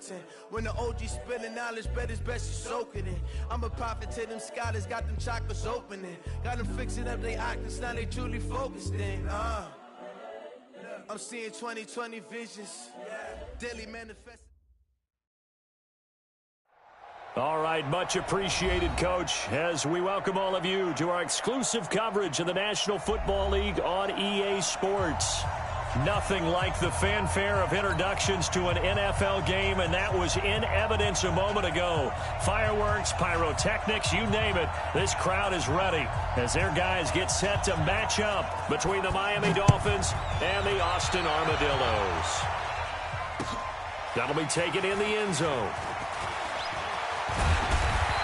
focusing. When the OG spilling knowledge, bet it's best you soak it in. I'm a prophet to them scholars, got them chakras opening. Got them fixing up their octaves, now they truly focused in. I'm seeing 2020 visions, daily manifest. All right, much appreciated, Coach, as we welcome all of you to our exclusive coverage of the National Football League on EA Sports. Nothing like the fanfare of introductions to an NFL game, and that was in evidence a moment ago. Fireworks, pyrotechnics, you name it, this crowd is ready as their guys get set to match up between the Miami Dolphins and the Austin Armadillos. That'll be taken in the end zone.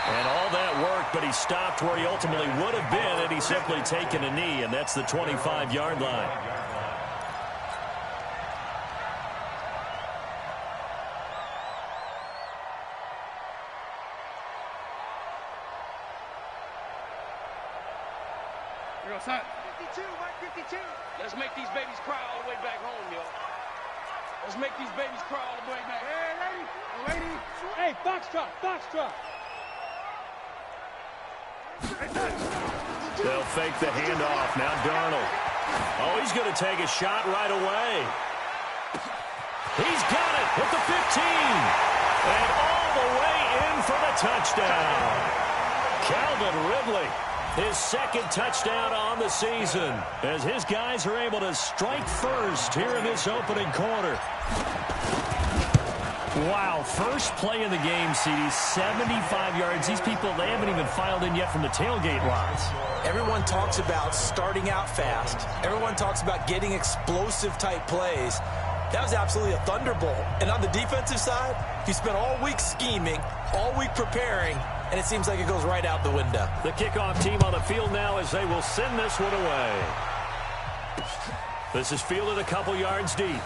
And all that work, but he stopped where he ultimately would have been had he simply taken a knee, and that's the 25-yard line. Here goes Hunt. 52, Mike 52. Let's make these babies cry all the way back home, yo. Let's make these babies cry all the way back. Hey, lady. Hey, foxtrot. They'll fake the handoff. Now Darnold. Oh, he's going to take a shot right away. He's got it at the 15. And all the way in for the touchdown. Calvin Ridley, his second touchdown on the season, as his guys are able to strike first here in this opening quarter. Wow, first play of the game, CD, 75 yards. These people, they haven't even filed in yet from the tailgate lines. Everyone talks about starting out fast. Everyone talks about getting explosive-type plays. That was absolutely a thunderbolt. And on the defensive side, you spent all week scheming, all week preparing, and it seems like it goes right out the window. The kickoff team on the field now as they will send this one away. This is fielded a couple yards deep.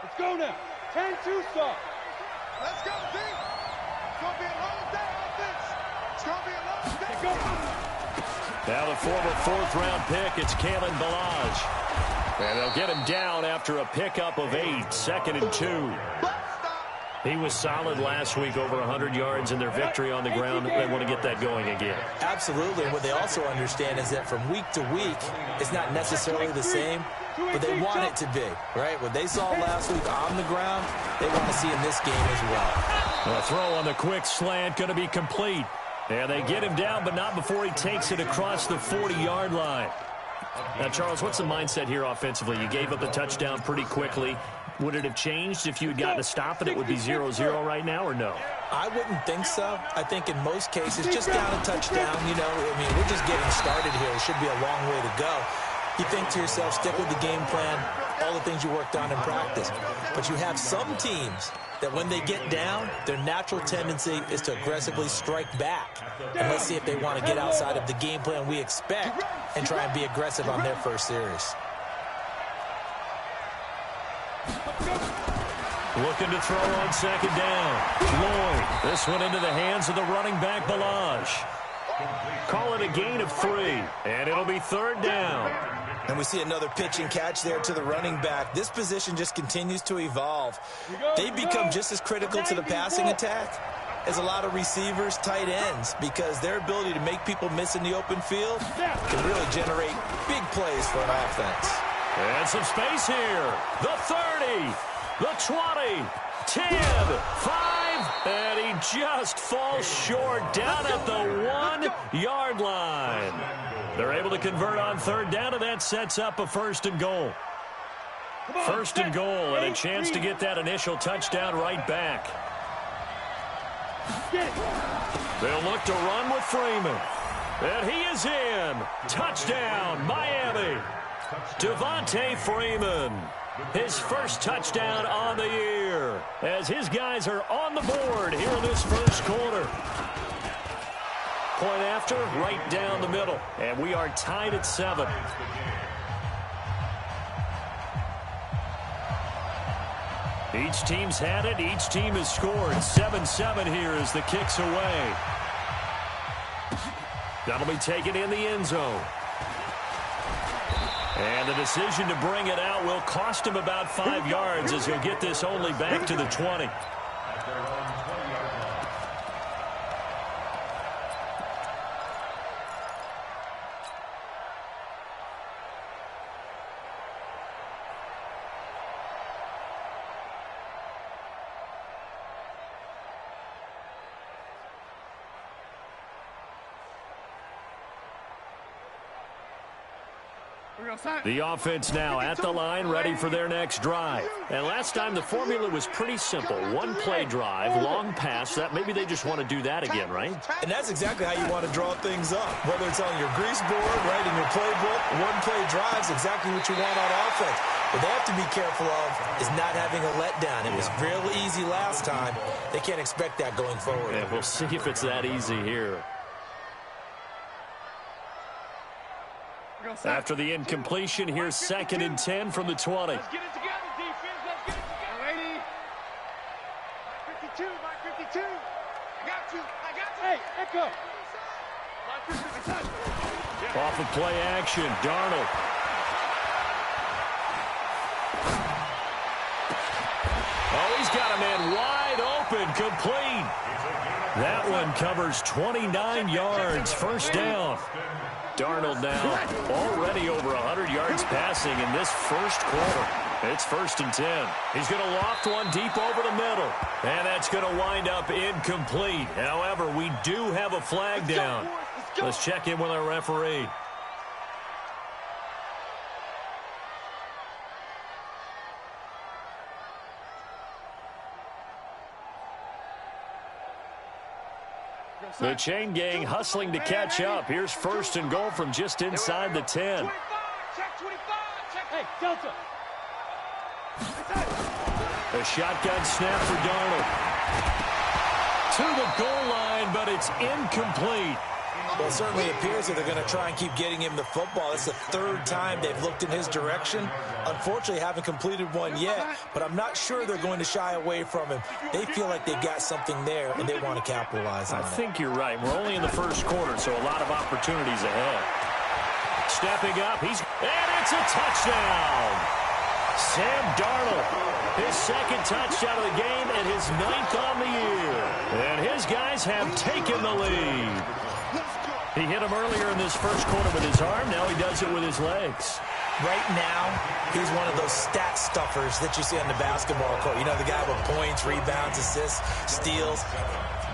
Let's go now. 10-2 start. Let's go, team. It's going to be a long day on this. It's going to be a long day. Go. Now the former fourth-round pick, it's Kalen Ballage. And they'll get him down after a pickup of 8, 2nd and 2. He was solid last week, over 100 yards in their victory on the ground. They want to get that going again. Absolutely. What they also understand is that from week to week, it's not necessarily the same, but they want it to be, right? What they saw last week on the ground, they want to see in this game as well. A throw on the quick slant going to be complete. And they get him down, but not before he takes it across the 40-yard line. Now, Charles, what's the mindset here offensively? You gave up the touchdown pretty quickly. Would it have changed if you had gotten a stop and it would be 0-0 right now, or no? I wouldn't think so. I think in most cases, just down a touchdown, you know, I mean, we're just getting started here. It should be a long way to go. You think to yourself, stick with the game plan, all the things you worked on in practice. But you have some teams that when they get down, their natural tendency is to aggressively strike back. And let's see if they want to get outside of the game plan we expect and try and be aggressive on their first series. Looking to throw on 2nd down. Lloyd, this one into the hands of the running back, Ballage. Call it a gain of 3, and it'll be 3rd down. And we see another pitch and catch there to the running back. This position just continues to evolve. They become just as critical to the passing attack as a lot of receivers, tight ends, because their ability to make people miss in the open field can really generate big plays for an offense. And some space here. The 30, the 20, 10, 5, and he just falls short down at the 1-yard line. They're able to convert on 3rd down, and that sets up a 1st and goal. 1st and goal, and a chance to get that initial touchdown right back. They'll look to run with Freeman. And he is in. Touchdown, Miami. Devontae Freeman, his first touchdown on the year, as his guys are on the board here in this first quarter. Point after, right down the middle, and we are tied at 7. Each team's had it. Each team has scored. 7-7 here as the kick's away. That'll be taken in the end zone. And the decision to bring it out will cost him about 5 yards as he'll get this only back to the 20. The offense now at the line, ready for their next drive. And last time the formula was pretty simple. One play drive, long pass. That maybe they just want to do that again, right? And that's exactly how you want to draw things up. Whether it's on your grease board, right, in your playbook, one play drive is exactly what you want on offense. What they have to be careful of is not having a letdown. It was real easy last time. They can't expect that going forward. Yeah, we'll see if it's that easy here. After the incompletion, here's 2nd and 10 from the 20. Let's get it together, defense. Let's get it together. Lady. My 52. I got you. Hey, Echo. Off of play action, Darnold. Oh, he's got a man wide open, complete. That one covers 29 yards, first down. Darnold now already over 100 yards passing in this first quarter. It's 1st and 10. He's going to loft one deep over the middle. And that's going to wind up incomplete. However, we do have a flag down. Let's check in with our referee. The chain gang hustling to catch up. Here's 1st and goal from just inside the 10. Hey, Delta. A shotgun snap for Darnold. To the goal line, but it's incomplete. Well, it certainly appears that they're going to try and keep getting him the football. It's the 3rd time they've looked in his direction. Unfortunately, haven't completed one yet, but I'm not sure they're going to shy away from him. They feel like they've got something there, and they want to capitalize on it. I think you're right. We're only in the first quarter, so a lot of opportunities ahead. Stepping up, and it's a touchdown. Sam Darnold, his 2nd touchdown of the game and his 9th on the year. And his guys have taken the lead. He hit him earlier in this first quarter with his arm. Now he does it with his legs. Right now, he's one of those stat stuffers that you see on the basketball court. You know, the guy with points, rebounds, assists, steals.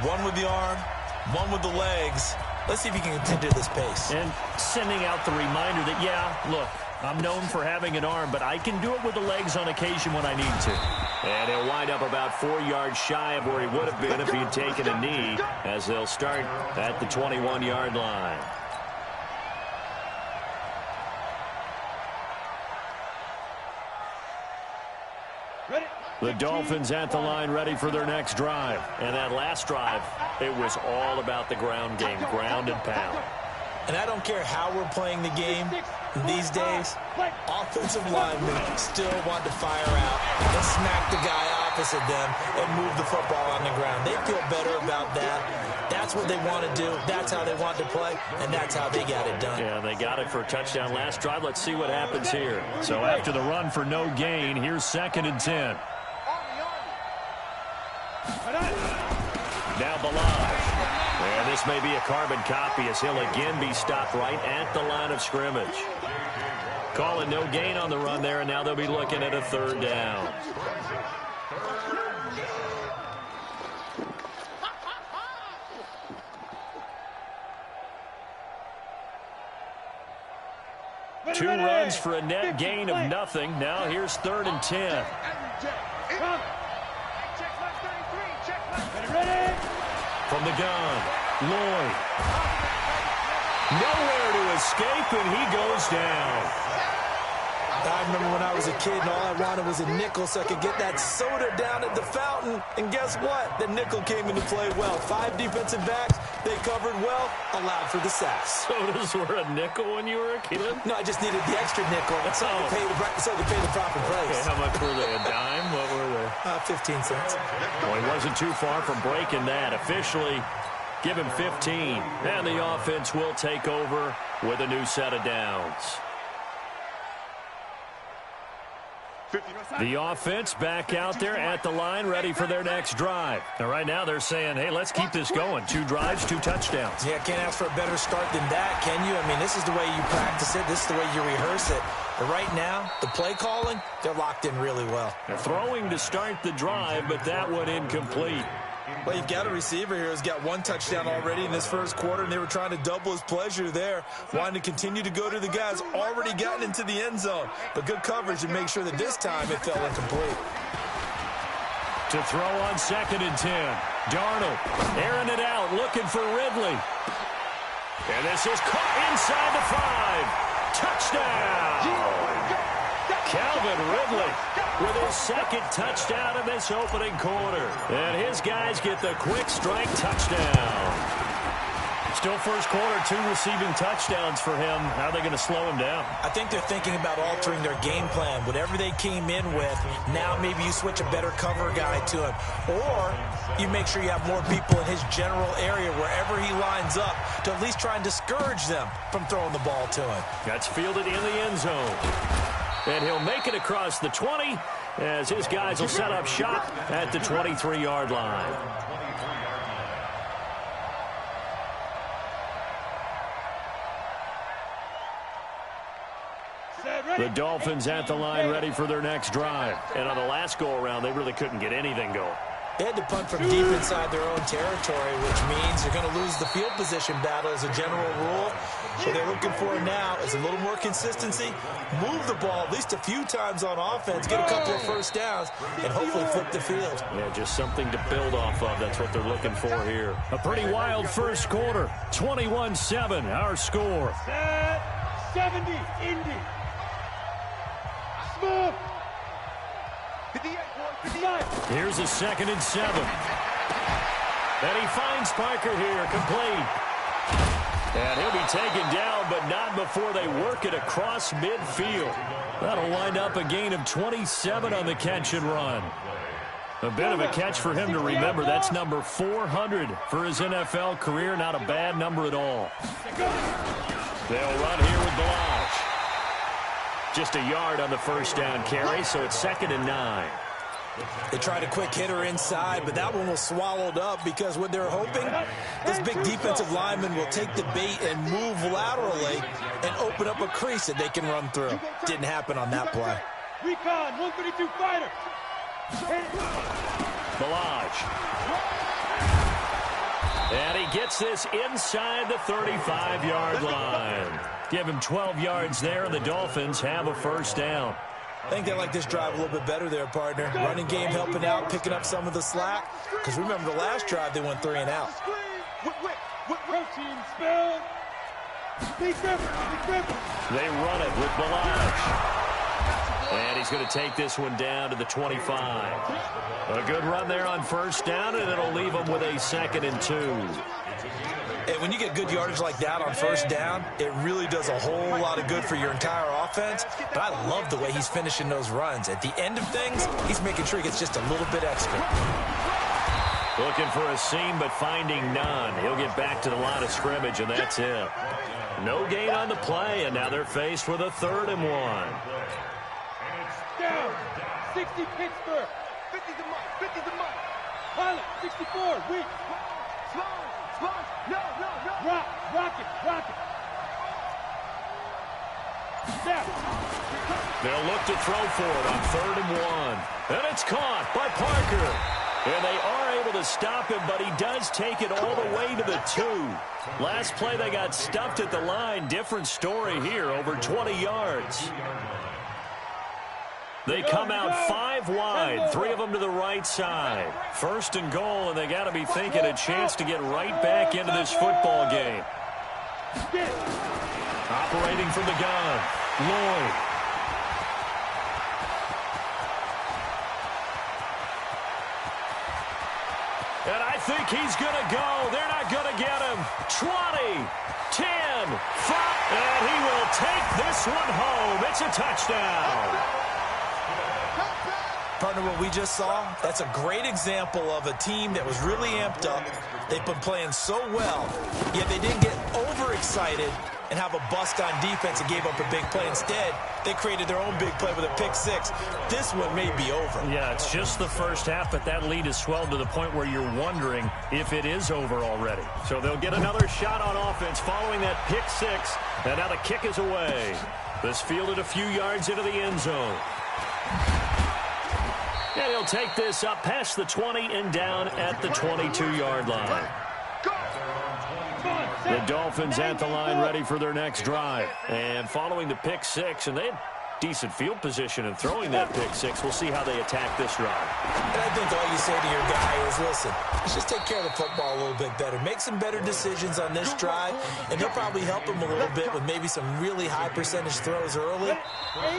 One with the arm, one with the legs. Let's see if he can continue this pace. And sending out the reminder that, yeah, look, I'm known for having an arm, but I can do it with the legs on occasion when I need to. And he'll wind up about 4 yards shy of where he would have been if he had taken a knee, as they'll start at the 21-yard line. The Dolphins at the line ready for their next drive. And that last drive, it was all about the ground game, ground and pound. And I don't care how we're playing the game these days, offensive linemen still want to fire out and smack the guy opposite them and move the football on the ground. They feel better about that. That's what they want to do. That's how they want to play, and that's how they got it done. Yeah, they got it for a touchdown last drive. Let's see what happens here. So after the run for no gain, here's 2nd and 10. Now Balaj. And this may be a carbon copy as he'll again be stopped right at the line of scrimmage. Calling no gain on the run there, and now they'll be looking at a 3rd down. Two runs for a net gain of nothing. Now here's 3rd and 10. From the gun, Lloyd. Nowhere to escape, and he goes down. I remember when I was a kid and all I wanted was a nickel so I could get that soda down at the fountain. And guess what? The nickel came into play well. 5 defensive backs, they covered well, allowed for the sacks. Sodas were a nickel when you were a kid? No, I just needed the extra nickel so I could pay the proper price. Okay, how much were they? A dime? What were they? 15 cents. Well, he wasn't too far from breaking that. Officially, give him 15. And the offense will take over with a new set of downs. The offense back out there at the line, ready for their next drive. And right now they're saying, hey, let's keep this going. 2 drives, 2 touchdowns. Yeah, can't ask for a better start than that, can you? I mean, this is the way you practice it. This is the way you rehearse it. But right now, the play calling, they're locked in really well. They're throwing to start the drive, but that one incomplete. Well, you've got a receiver here who's got 1 touchdown already in this first quarter, and they were trying to double his pleasure there, wanting to continue to go to the guys already gotten into the end zone. But good coverage to make sure that this time it fell incomplete. To throw on 2nd and 10. Darnold airing it out, looking for Ridley. And this is caught inside the 5. Touchdown! Calvin Ridley with his 2nd touchdown in this opening quarter. And his guys get the quick strike touchdown. Still first quarter, 2 receiving touchdowns for him. How are they going to slow him down? I think they're thinking about altering their game plan. Whatever they came in with, now maybe you switch a better cover guy to him. Or you make sure you have more people in his general area wherever he lines up to at least try and discourage them from throwing the ball to him. That's fielded in the end zone. And he'll make it across the 20 as his guys will set up shop at the 23-yard line. The Dolphins at the line ready for their next drive. And on the last go-around, they really couldn't get anything going. They had to punt from deep inside their own territory, which means they're going to lose the field position battle as a general rule. What they're looking for now is a little more consistency, move the ball at least a few times on offense, get a couple of first downs, and hopefully flip the field. Yeah, just something to build off of. That's what they're looking for here. A pretty wild first quarter. 21-7, our score. 70, Indy. Smooth. Here's a 2nd and 7. And he finds Parker here, complete. And he'll be taken down, but not before they work it across midfield. That'll wind up a gain of 27 on the catch and run. A bit of a catch for him to remember. That's number 400 for his NFL career. Not a bad number at all. They'll run here with Balaj. Just a yard on the first down carry, so it's 2nd and 9. They tried a quick hitter inside, but that one was swallowed up because what they're hoping, this big defensive lineman will take the bait and move laterally and open up a crease that they can run through. Didn't happen on that play. Recon, 132 fighter. Balaj. And he gets this inside the 35-yard line. Give him 12 yards there, and the Dolphins have a first down. I think they like this drive a little bit better there, partner. Running game helping out, picking up some of the slack. Because remember, the last drive, they went 3 and out. Protein spill. They run it with Balaj. And he's going to take this one down to the 25. A good run there on first down, and it'll leave them with a 2nd and 2. And when you get good yardage like that on first down, it really does a whole lot of good for your entire offense. But I love the way he's finishing those runs. At the end of things, he's making sure he gets just a little bit extra. Looking for a seam, but finding none. He'll get back to the line of scrimmage, and that's it. No gain on the play, and now they're faced with a 3rd and 1. Down. 60 Pittsburgh. 50 the mark. 50 the mark. Pilot. 64. Weak. Slow. No. Rocket. Snap. They'll look to throw for it on 3rd and 1. And it's caught by Parker. And they are able to stop him, but he does take it all the way to the 2. Last play, they got stuffed at the line. Different story here, over 20 yards. They come out 5 wide, 3 of them to the right side. 1st and goal, and they got to be thinking a chance to get right back into this football game. Operating from the gun, Lloyd. And I think he's going to go. They're not going to get him. 20, 10, 5, and he will take this one home. It's a touchdown. Partner, what we just saw, that's a great example of a team that was really amped up. They've been playing so well, yet they didn't get overexcited and have a bust on defense and gave up a big play. Instead, they created their own big play with a pick six. This one may be over. Yeah, it's just the first half, but that lead has swelled to the point where you're wondering if it is over already. So they'll get another shot on offense following that pick six, and now the kick is away. This fielded a few yards into the end zone. And he'll take this up past the 20 and down at the 22-yard line. The Dolphins at the line ready for their next drive. And following the pick six, and they had decent field position in throwing that pick six. We'll see how they attack this drive. And I think all you say to your guy is, listen, let's just take care of the football a little bit better. Make some better decisions on this drive, and they'll probably help him a little bit with maybe some really high percentage throws early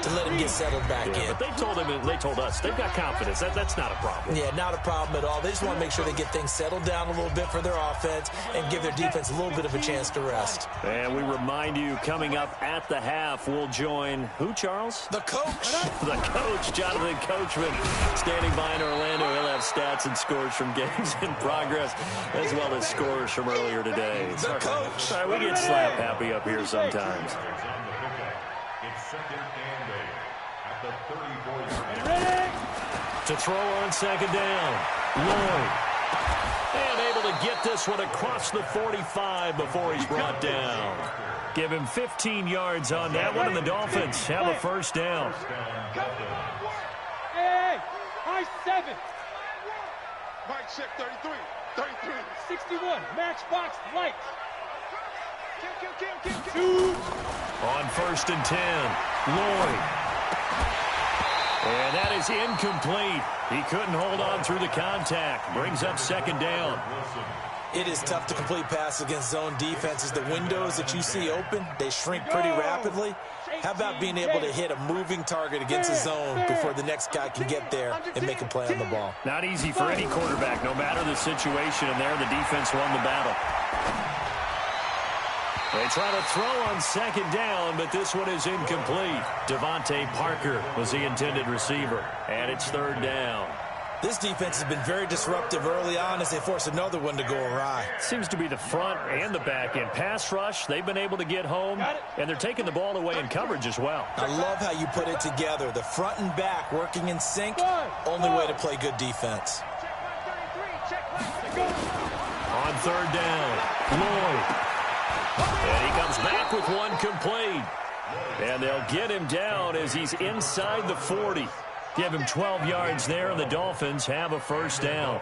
to let him get settled back in. But they told him, and they told us, they've got confidence. That's not a problem. Yeah, not a problem at all. They just want to make sure they get things settled down a little bit for their offense and give their defense a little bit of a chance to rest. And we remind you, coming up at the half, we'll join who, Charles? The coach. The coach, Jonathan Coachman, standing by in Orlando. He'll have stats and scores from games in progress, as well as scores from earlier today. The coach. Sorry, we get slap happy up here sometimes. To throw on second down, Lloyd. And able to get this one across the 45 before he's brought down. Give him 15 yards on that one, and the Dolphins have a first down. Hey, high 7. Mike check 33. 61. Matchbox light. Kill. On first and 10, Lloyd. And that is incomplete. He couldn't hold on through the contact. Brings up second down. It is tough to complete passes against zone defenses. The windows that you see open, they shrink pretty rapidly. How about being able to hit a moving target against a zone before the next guy can get there and make a play on the ball? Not easy for any quarterback, no matter the situation, and there the defense won the battle. They try to throw on second down, but this one is incomplete. Devontae Parker was the intended receiver, and it's third down. This defense has been very disruptive early on as they force another one to go awry. Seems to be the front and the back end. Pass rush, they've been able to get home, and they're taking the ball away in coverage as well. I love how you put it together. The front and back working in sync, only way to play good defense. On third down, Lloyd. And he comes back with one complete. And they'll get him down as he's inside the 40. Give him 12 yards there, and the Dolphins have a first down.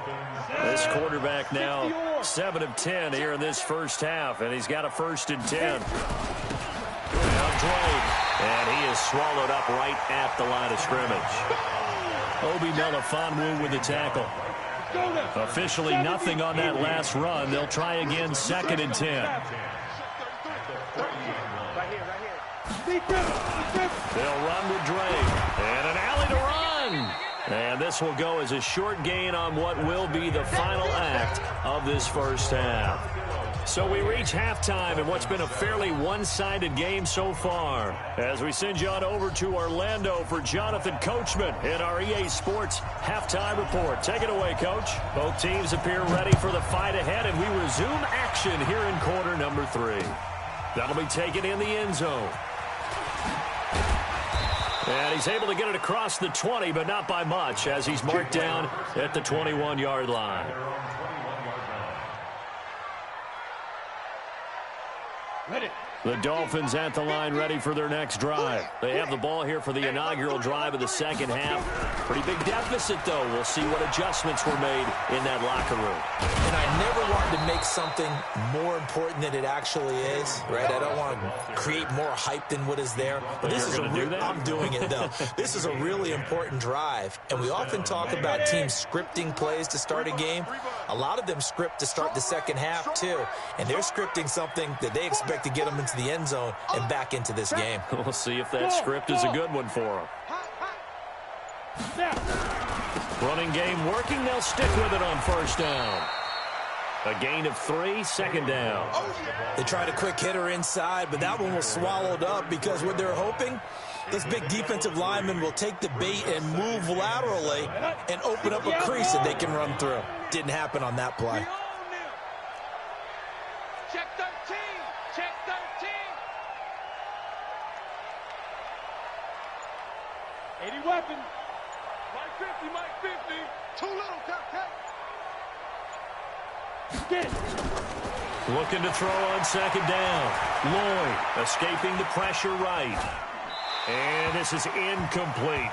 This quarterback now 7 of 10 here in this first half, and he's got a first and 10. Now Drake, and he is swallowed up right at the line of scrimmage. Obi Melifonwu with the tackle. Officially nothing on that last run. They'll try again, second and 10. They'll run with Drake. And an alley to run. And this will go as a short gain on what will be the final act of this first half. So we reach halftime in what's been a fairly one-sided game so far. As we send you on over to Orlando for Jonathan Coachman in our EA Sports Halftime Report. Take it away, Coach. Both teams appear ready for the fight ahead, and we resume action here in quarter number 3. That'll be taken in the end zone. And he's able to get it across the 20, but not by much, as he's marked down at the 21-yard line. Ready. The Dolphins at the line ready for their next drive. They have the ball here for the inaugural drive of the second half. Pretty big deficit, though. We'll see what adjustments were made in that locker room. And I never wanted to make something more important than it actually is, right? I don't want to create more hype than what is there. But this is I'm doing it, though. This is a really important drive. And we often talk about teams scripting plays to start a game. A lot of them script to start the second half, too. And they're scripting something that they expect to get them into the end zone and back into this game. We'll see if that script is a good one for them. Running game working. They'll stick with it on first down. A gain of 3, second down. They tried a quick hitter inside, but that one was swallowed up because what they're hoping, this big defensive lineman will take the bait and move laterally and open up a crease that they can run through. Didn't happen on that play. Check 13. Check 13. 80 weapon. Mike 50, Mike 50. Too little, cut. Get it. Looking to throw on second down. Lloyd escaping the pressure right. And this is incomplete.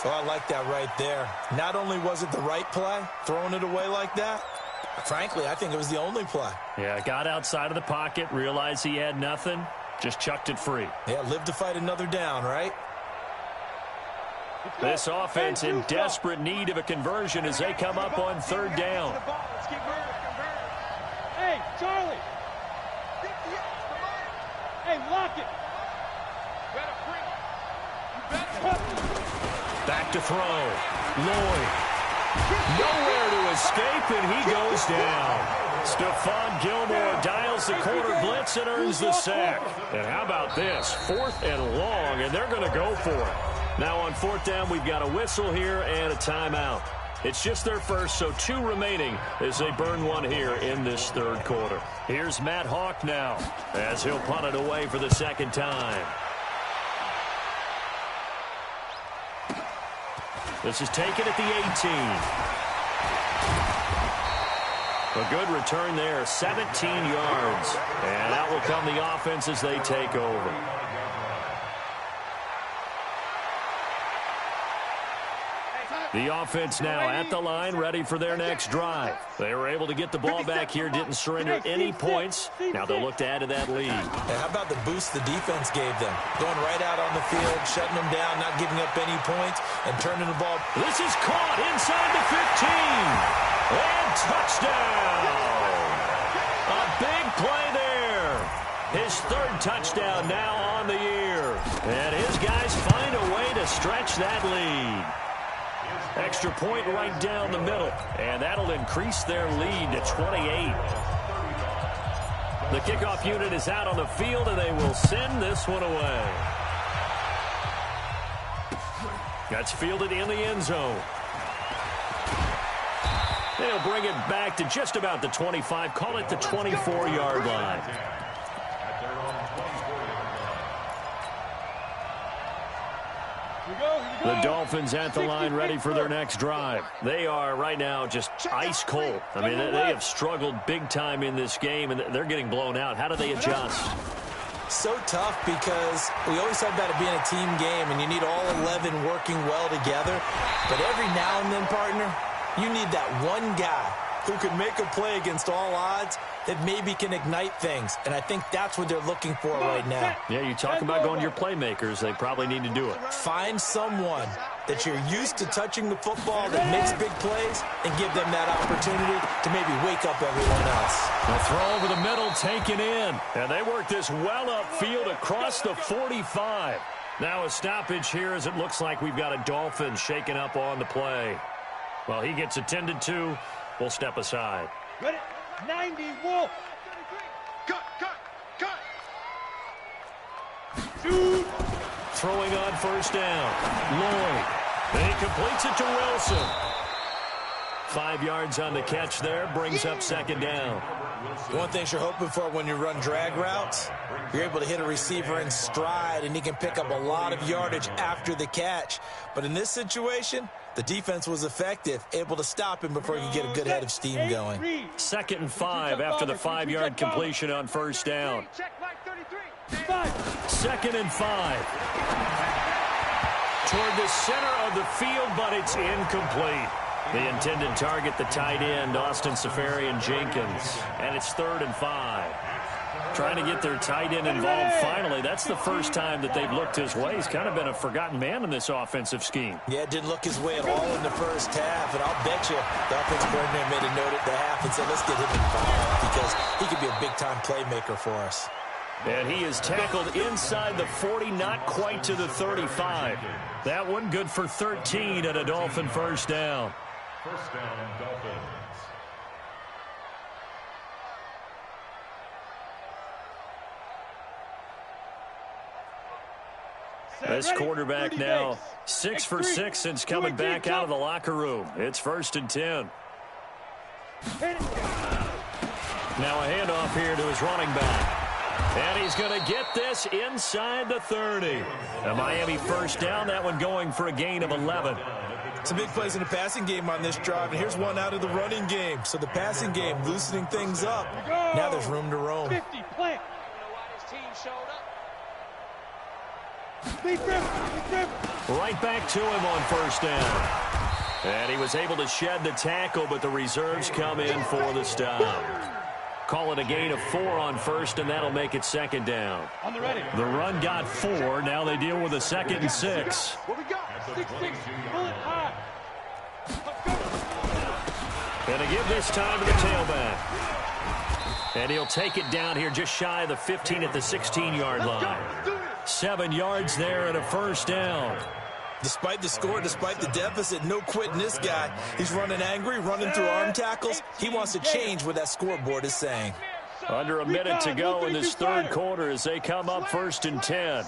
Oh, I like that right there. Not only was it the right play, throwing it away like that, frankly, I think it was the only play. Yeah, got outside of the pocket, realized he had nothing, just chucked it free. Yeah, live to fight another down, right? This offense in desperate need of a conversion as they come up on third down. Hey, Charlie. Hey, lock it. Back to throw. Lloyd. Nowhere to escape, and he goes down. Stephon Gilmore dials the corner blitz and earns the sack. And how about this? 4th and long, and they're going to go for it. Now on 4th down, we've got a whistle here and a timeout. It's just their first, so 2 remaining as they burn one here in this third quarter. Here's Matt Hawk now as he'll punt it away for the second time. This is taken at the 18. A good return there, 17 yards. And out will come the offense as they take over. The offense now at the line, ready for their next drive. They were able to get the ball back here, didn't surrender any points. Now they'll look to add to that lead. And how about the boost the defense gave them? Going right out on the field, shutting them down, not giving up any points, and turning the ball. This is caught inside the 15. And touchdown. A big play there. His 3rd touchdown now on the year. And his guys find a way to stretch that lead. Extra point right down the middle, and that'll increase their lead to 28. The kickoff unit is out on the field, and they will send this one away. That's fielded in the end zone. They'll bring it back to just about the 25, call it the 24-yard line. The Dolphins at the line ready for their next drive. They are right now just ice cold. I mean, they have struggled big time in this game, and they're getting blown out. How do they adjust? So tough because we always talk about it being a team game, and you need all 11 working well together. But every now and then, partner, you need that one guy who can make a play against all odds that maybe can ignite things. And I think that's what they're looking for right now. Yeah, you talk about going to your playmakers. They probably need to do it. Find someone that you're used to touching the football that makes big plays and give them that opportunity to maybe wake up everyone else. A throw over the middle taken in. And they work this well upfield across the 45. Now a stoppage here as it looks like we've got a Dolphin shaken up on the play. Well, he gets attended to. We'll step aside. Ready? 90, Wolf. Cut. Shoot. Throwing on first down. Lloyd. And he completes it to Wilson. 5 yards on the catch there. Brings up second down. One thing you're hoping for when you run drag routes, you're able to hit a receiver in stride, and he can pick up a lot of yardage after the catch. But in this situation, the defense was effective, able to stop him before he could get a good head of steam going. 2nd and 5 after the 5-yard completion on first down. 2nd and 5. Toward the center of the field, but it's incomplete. The intended target, the tight end, Austin Seferian-Jenkins. And it's 3rd and 5. Trying to get their tight end involved finally. That's the first time that they've looked his way. He's kind of been a forgotten man in this offensive scheme. Yeah, it didn't look his way at all in the first half. And I'll bet you the offensive coordinator made a note at the half and said, let's get him involved because he could be a big-time playmaker for us. And he is tackled inside the 40, not quite to the 35. That one good for 13 and a Dolphin first down. First down, Dolphins. This quarterback now 6 for 6 since coming back out of the locker room. It's 1st and 10. Now a handoff here to his running back. And he's going to get this inside the 30. A Miami first down, that one going for a gain of 11. Some big plays in the passing game on this drive, and here's one out of the running game. So the passing game loosening things up. Now there's room to roam. 50, plant. Right back to him on first down. And he was able to shed the tackle, but the reserves come in for the stop. Call it a gain of 4 on first, and that'll make it 2nd down. On the ready. The run got 4. Now they deal with a 2nd and 6. What we got? 6-6. Bullet high. Gonna give this time to the tailback. And he'll take it down here just shy of the 15 at the 16-yard line. 7 yards there and a first down. Despite the score, despite the deficit, no quitting this guy. He's running angry, running through arm tackles. He wants to change what that scoreboard is saying. Under a minute to go in this third quarter as they come up 1st and 10.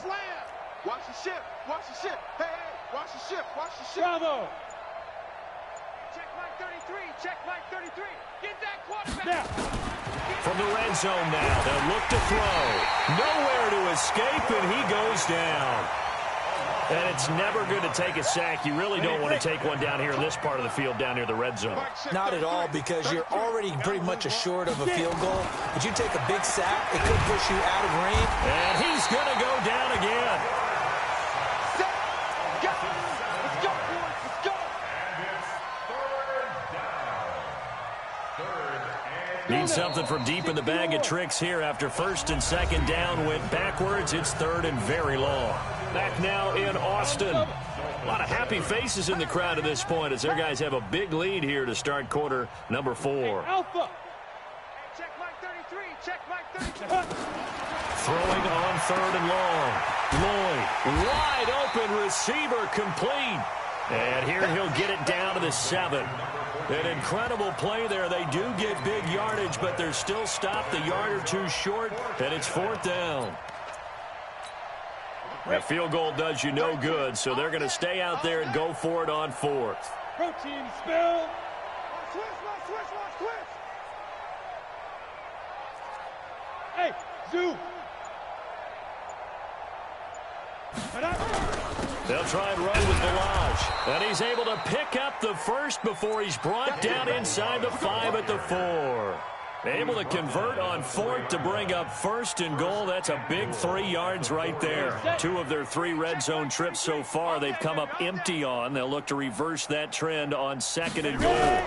Watch the ship. Watch the ship. Hey, watch the ship. Watch the ship. Bravo. Check Mike 33. Check Mike 33. Get that quarterback. From the red zone now, they'll look to throw. Nowhere to escape, and he goes down. And it's never good to take a sack. You really don't want to take one down here in this part of the field, down near the red zone. Not at all, because you're already pretty much assured of a field goal. But you take a big sack, it could push you out of range. And he's going to go down again. Let's go, boys. Let's go. Need something from deep in the bag of tricks here after 1st and 2nd down. Went backwards. It's 3rd and very long. Back now in Austin. A lot of happy faces in the crowd at this point as their guys have a big lead here to start quarter number 4. Alpha. Check Mike 33. Check Mike 33. Throwing on 3rd and long. Lloyd, wide open receiver, complete. And here he'll get it down to the 7. An incredible play there. They do get big yardage, but they're still stopped a yard or 2 short, and it's 4th down. That field goal does you no good, so they're going to stay out there and go for it on 4th. Protein spill. Switch. Hey, zoo. They'll try and run with Balaj. And he's able to pick up the first before he's brought down inside the 5 at the 4. Able to convert on 4th to bring up 1st and goal. That's a big 3 yards right there. 2 of their 3 red zone trips so far they've come up empty on. They'll look to reverse that trend on 2nd and goal.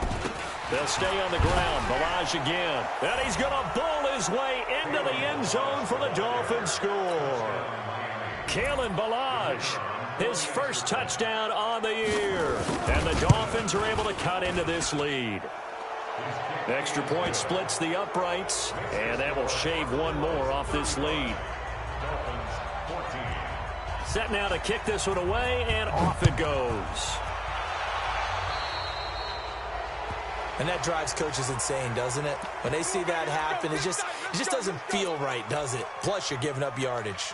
They'll stay on the ground. Balaj again. And he's going to bowl his way into the end zone for the Dolphins score. Kalen Balaj, his first touchdown on the year. And the Dolphins are able to cut into this lead. Extra point splits the uprights, and that will shave 1 more off this lead. Set now to kick this one away, and off it goes. And that drives coaches insane, doesn't it? When they see that happen, it just doesn't feel right, does it? Plus, you're giving up yardage.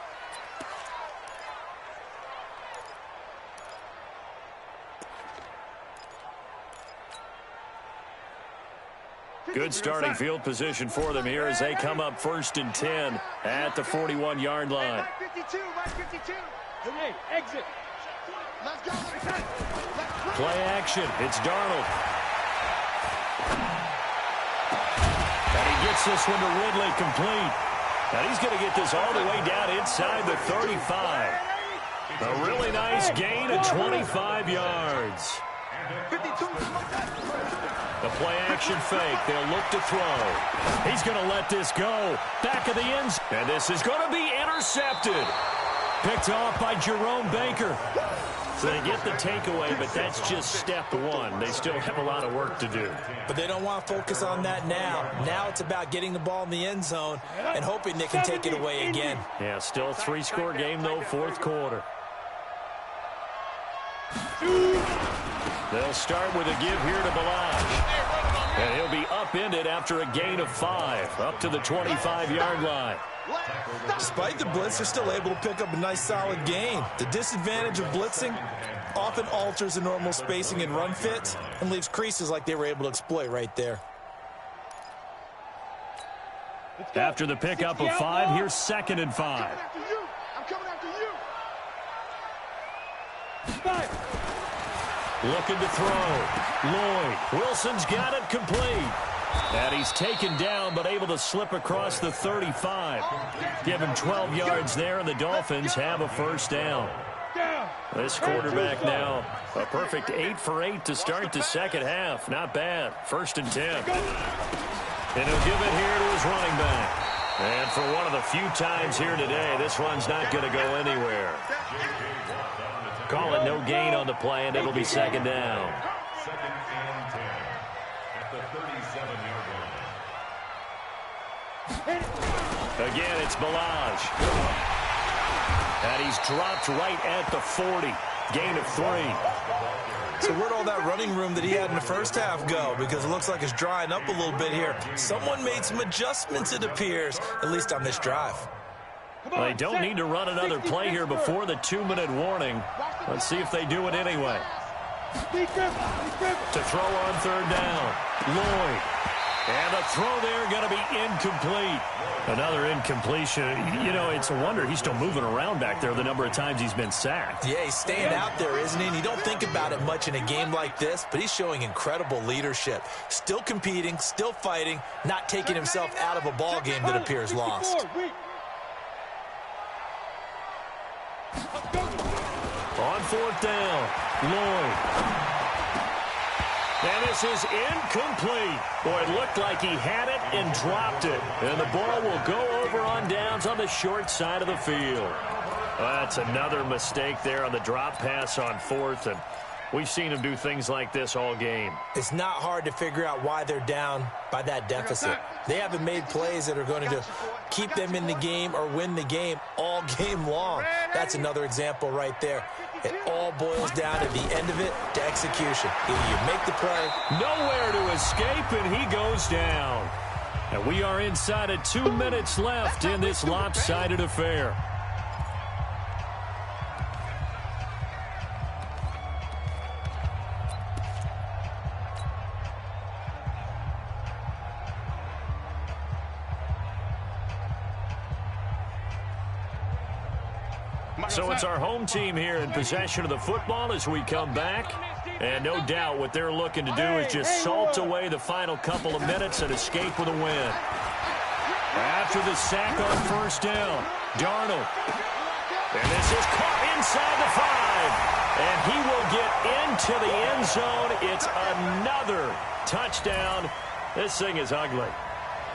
Good starting field position for them here as they come up 1st and 10 at the 41-yard line. Mike 52. Hey, exit. Let's go. Play action. It's Darnold. And he gets this one to Ridley complete. And he's going to get this all the way down inside the 35. A really nice gain of 25 yards. 52. The play action fake. They'll look to throw. He's going to let this go. Back of the end zone. And this is going to be intercepted. Picked off by Jerome Baker. So they get the takeaway, but that's just step one. They still have a lot of work to do. But they don't want to focus on that now. Now it's about getting the ball in the end zone and hoping they can take it away again. Yeah, still a 3-score game, though, fourth quarter. They'll start with a give here to Balaj. And he'll be upended after a gain of 5, up to the 25-yard line. Despite the blitz, they're still able to pick up a nice, solid gain. The disadvantage of blitzing often alters the normal spacing and run fits and leaves creases like they were able to exploit right there. After the pickup of 5, here's 2nd and 5. I'm coming after you. 5. Looking to throw. Lloyd. Wilson's got it complete. And he's taken down, but able to slip across the 35. Give him 12 yards there, and the Dolphins have a first down. This quarterback now, a perfect 8 for 8 to start the second half. Not bad. 1st and 10. And he'll give it here to his running back. And for one of the few times here today, this one's not going to go anywhere. Call it no gain on the play, and it'll be 2nd down. 2nd and 10 at the 37-yard line. Again, it's Balaj. And he's dropped right at the 40. Gain of 3. So where'd all that running room that he had in the first half go? Because it looks like it's drying up a little bit here. Someone made some adjustments, it appears, at least on this drive. Well, they don't need to run another play here before the 2-minute warning. Let's see if they do it anyway. To throw on 3rd down. Lloyd. And the throw there going to be incomplete. Another incompletion. You know, it's a wonder he's still moving around back there the number of times he's been sacked. Yeah, he's staying out there, isn't he? And you don't think about it much in a game like this, but he's showing incredible leadership. Still competing, still fighting, not taking himself out of a ball game that appears lost. On 4th down, Lloyd. And this is incomplete. Boy, it looked like he had it and dropped it. And the ball will go over on downs on the short side of the field. That's another mistake there on the drop pass on 4th. And we've seen him do things like this all game. It's not hard to figure out why they're down by that deficit. They haven't made plays that are going to keep them in the game or win the game all game long. That's another example right there. It all boils down at the end of it to execution. Either you make the play. Nowhere to escape, and he goes down. And we are inside of 2 minutes left in this lopsided affair. So it's our home team here in possession of the football as we come back. And no doubt what they're looking to do is just salt away the final couple of minutes and escape with a win. After the sack on 1st down, Darnold. And this is caught inside the 5. And he will get into the end zone. It's another touchdown. This thing is ugly.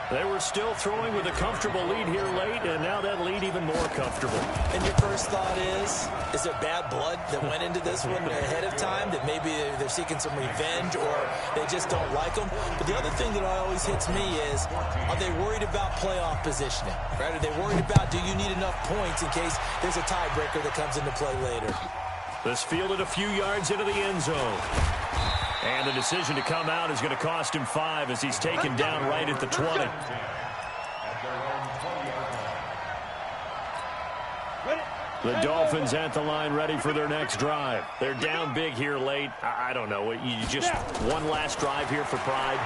They were still throwing with a comfortable lead here late, and now that lead even more comfortable. And your first thought is there bad blood that went into this one ahead of time, that maybe they're seeking some revenge or they just don't like them? But the other thing that always hits me is, are they worried about playoff positioning? Right? Are they worried about, do you need enough points in case there's a tiebreaker that comes into play later? This fielded a few yards into the end zone. And the decision to come out is going to cost him 5 as he's taken down right at the 20. The Dolphins at the line ready for their next drive. They're down big here late. I don't know. You just one last drive here for pride?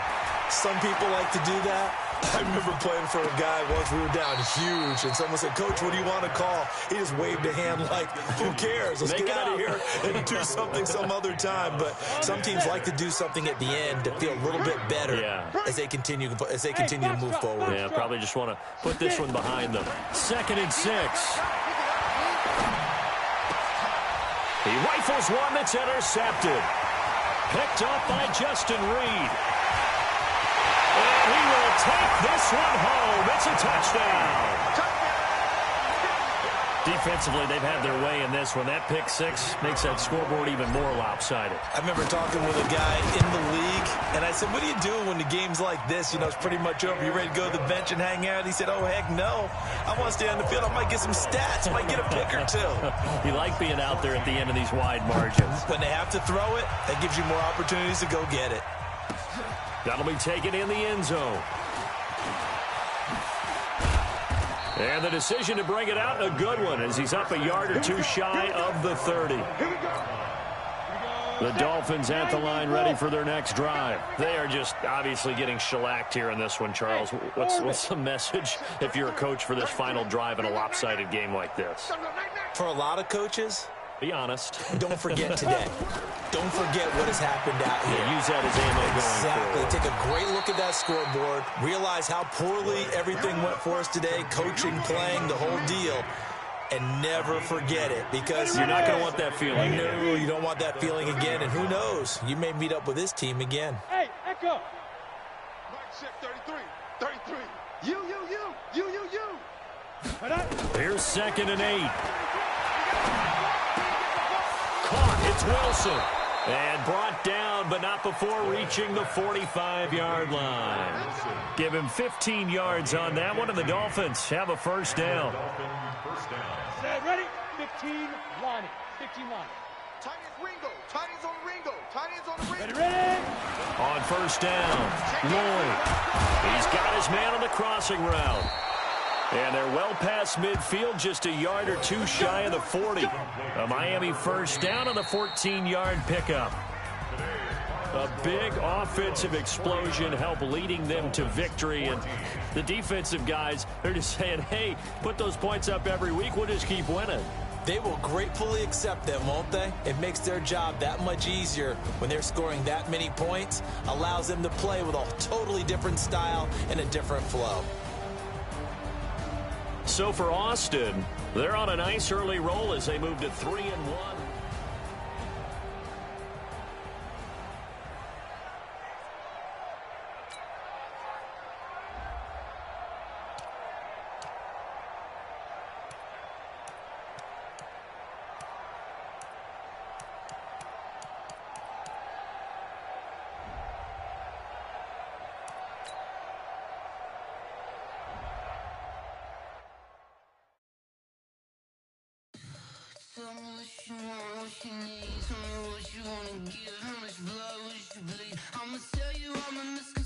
Some people like to do that. I remember playing for a guy once. We were down huge, and someone said, "Coach, what do you want to call?" He just waved a hand like, who cares? Let's get out of here and do something some other time. But some teams like to do something at the end to feel a little bit better as they continue to move forward. Yeah, probably just want to put this one behind them. 2nd and 6. He rifles one that's intercepted. Picked up by Justin Reed. And he will take this one home. It's a touchdown. Defensively, they've had their way in this one. That pick six makes that scoreboard even more lopsided. I remember talking with a guy in the league, and I said, what do you do when the game's like this? You know, it's pretty much over. You ready to go to the bench and hang out? He said, oh, heck no. I want to stay on the field. I might get some stats. I might get a pick or two. You like being out there at the end of these wide margins. When they have to throw it, that gives you more opportunities to go get it. That'll be taken in the end zone. And the decision to bring it out, a good one, as he's up a yard or two shy of the 30. The Dolphins at the line, ready for their next drive. They are just obviously getting shellacked here in this one, Charles. What's the message if you're a coach for this final drive in a lopsided game like this? For a lot of coaches, be honest. Don't forget today. Don't forget what has happened out here. Yeah, use that as ammo exactly. going forward. Take a great look at that scoreboard. Realize how poorly everything went for us today. Coaching, playing, the whole deal. And never forget it, because you're not going to want that feeling. No, you don't want that feeling again. And who knows? You may meet up with this team again. Hey, Echo. Mike check 33. 33. You. Here's 2nd and 8. Caught. It's Wilson. And brought down, but not before reaching the 45-yard line. Give him 15 yards on that one, and the Dolphins have a first down. Set, ready? 15 line. 15 line. Tight ends Ringo. Tight ends on Ringo. Tight ends on the Ringo. Ready? On first down, Lloyd. He's got his man on the crossing route. And they're well past midfield, just a yard or two shy of the 40. A Miami first down on the 14-yard pickup. A big offensive explosion helped leading them to victory. And the defensive guys, they're just saying, hey, put those points up every week. We'll just keep winning. They will gratefully accept them, won't they? It makes their job that much easier when they're scoring that many points. Allows them to play with a totally different style and a different flow. So for Austin, they're on a nice early roll as they move to 3-1. Tell me what you want, what you need. Tell me what you wanna give. How much blood would you bleed? I'ma tell you I'm a misconception.